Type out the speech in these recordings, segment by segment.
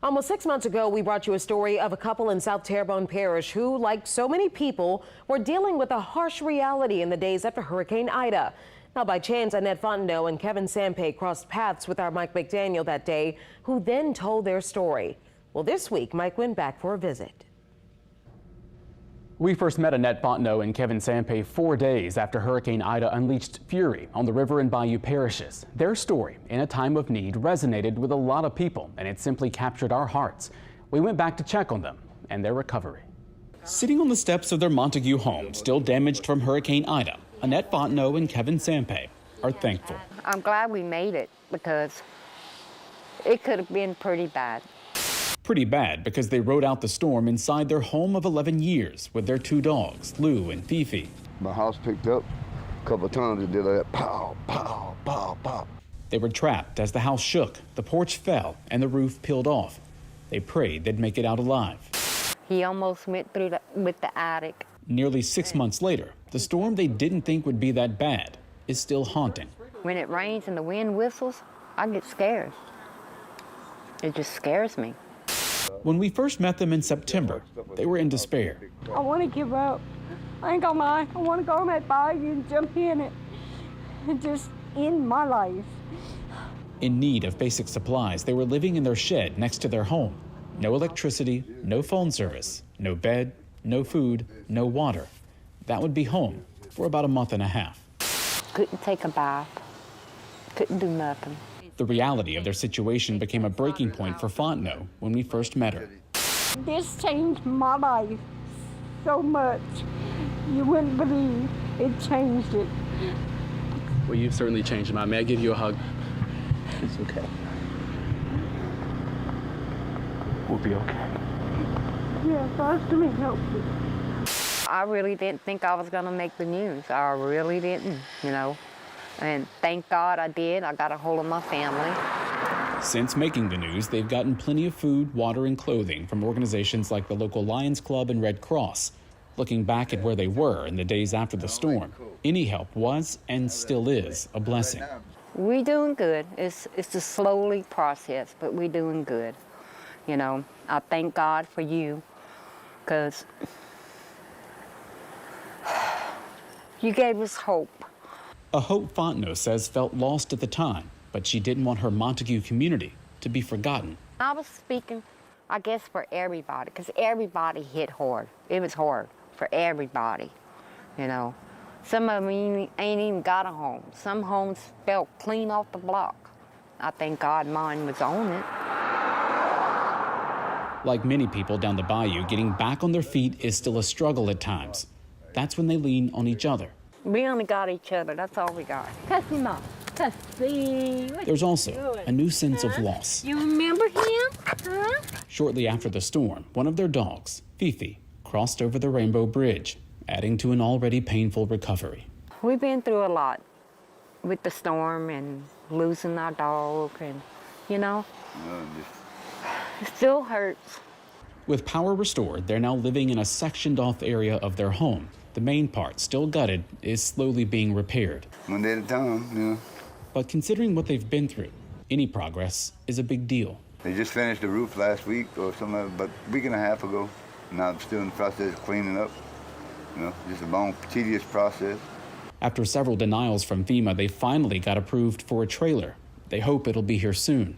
Almost 6 months ago, we brought you a story of a couple in South Terrebonne Parish who, like so many people, were dealing with a harsh reality in the days after Hurricane Ida. Now, by chance, Annette Fontenot and Kevin Sampay crossed paths with our Mike McDaniel that day, who then told their story. Well, this week, Mike went back for a visit. We first met Annette Fontenot and Kevin Sampay 4 days after Hurricane Ida unleashed fury on the river and bayou parishes. Their story, in a time of need, resonated with a lot of people, and it simply captured our hearts. We went back to check on them and their recovery. Sitting on the steps of their Montegut home, still damaged from Hurricane Ida, Annette Fontenot and Kevin Sampay are thankful. I'm glad we made it because it could have been pretty bad. Pretty bad because they rode out the storm inside their home of 11 years with their 2 dogs, Lou and Phi-Phi. My house picked up a couple of times. It did that pow, pow, pow, pow. They were trapped as the house shook, the porch fell, and the roof peeled off. They prayed they'd make it out alive. He almost went through with the attic. Nearly 6 months later, the storm they didn't think would be that bad is still haunting. When it rains and the wind whistles, I get scared. It just scares me. When we first met them in September, they were in despair. I want to give up. I ain't gonna lie. I want to go on that bayou and jump in it and just end my life. In need of basic supplies, they were living in their shed next to their home. No electricity, no phone service, no bed, no food, no water. That would be home for about a month and a half. Couldn't take a bath. Couldn't do nothing. The reality of their situation became a breaking point for Fontenot when we first met her. This changed my life so much. You wouldn't believe it changed it. Well, you've certainly changed mine. May I give you a hug? It's okay. We'll be okay. Yeah, God's gonna help you. I really didn't think I was going to make the news. I really didn't, you know. And thank God I did. I got a hold of my family. Since making the news, they've gotten plenty of food, water, and clothing from organizations like the local Lions Club and Red Cross. Looking back at where they were in the days after the storm, any help was and still is a blessing. We doing good. It's a slowly process, but we doing good. You know, I thank God for you because you gave us hope. A hope Fontenot says felt lost at the time, but she didn't want her Montegut community to be forgotten. I was speaking, I guess, for everybody, because everybody hit hard. It was hard for everybody, you know. Some of them ain't even got a home. Some homes fell clean off the block. I thank God mine was on it. Like many people down the bayou, getting back on their feet is still a struggle at times. That's when they lean on each other. We only got each other, that's all we got. Cuss him off. Cuss. There's also a new sense of loss. You remember him? Huh? Shortly after the storm, one of their dogs, Phi-Phi, crossed over the Rainbow Bridge, adding to an already painful recovery. We've been through a lot with the storm and losing our dog and, you know, it still hurts. With power restored, they're now living in a sectioned off area of their home. The main part, still gutted, is slowly being repaired. One day at a time, you know. But considering what they've been through, any progress is a big deal. They just finished the roof last week or something, about a week and a half ago. Now I'm still in the process of cleaning up. You know, just a long, tedious process. After several denials from FEMA, they finally got approved for a trailer. They hope it'll be here soon.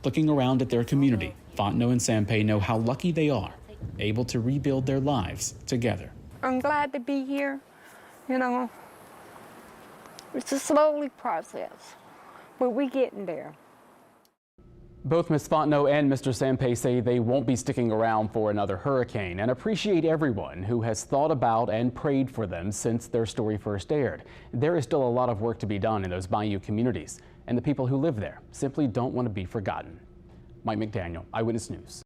Looking around at their community, Fontenot and Sampay know how lucky they are, able to rebuild their lives together. I'm glad to be here. You know, it's a slowly process, but we're getting there. Both Ms. Fontenot and Mr. Sampay say they won't be sticking around for another hurricane and appreciate everyone who has thought about and prayed for them since their story first aired. There is still a lot of work to be done in those bayou communities, and the people who live there simply don't want to be forgotten. Mike McDaniel, Eyewitness News.